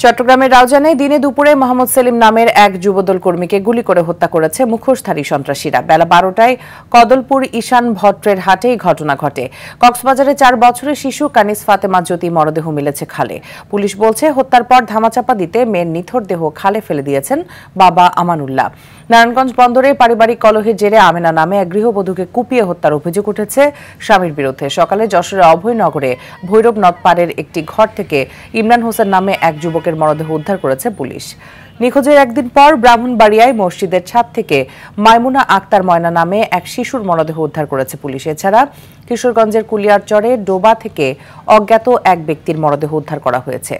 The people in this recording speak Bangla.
চট্টগ্রামের রাউজানে দিনে দুপুরে মোহাম্মদ সেলিম নামের এক যুবদল কর্মীকে গুলি করে হত্যা করেছে মুখোশধারী সন্ত্রাসীরা। বেলা 12টায় কদলপুর ঈশান ভট্টের হাটে এই ঘটনা ঘটে। কক্সবাজারে 4 বছরের শিশু কানিস ফাতেমা জ্যোতি মরদেহ মিলেছে খালে। পুলিশ বলছে হত্যার পর ধামাচাপা দিতে মেয়ের নিথর দেহ খালে ফেলে দিয়েছেন বাবা আমানুল্লাহ। নারায়ণগঞ্জ বন্দরে পারিবারিক কলহের জেরে আমেনা নামে এক গৃহবধূকে কুপিয়ে হত্যার অভিযোগ উঠেছে স্বামীর বিরুদ্ধে। সকালে যশোরের অভয়নগরে ভৈরব নদ পাড়ের একটি ঘর থেকে ইমরান হোসেন নামে এক যুবকের মরদেহ উদ্ধার করেছে পুলিশ। নিখোঁজের একদিন পর ব্রাহ্মণবাড়িয়ায় মসজিদের ছাদ থেকে মাইমুনা আক্তার ময়না নামে এক শিশুর মরদেহ উদ্ধার করেছে পুলিশ। এছাড়া কিশোরগঞ্জের কুলিয়ারচরে ডোবা থেকে অজ্ঞাত এক ব্যক্তির মরদেহ উদ্ধার করা হয়েছে।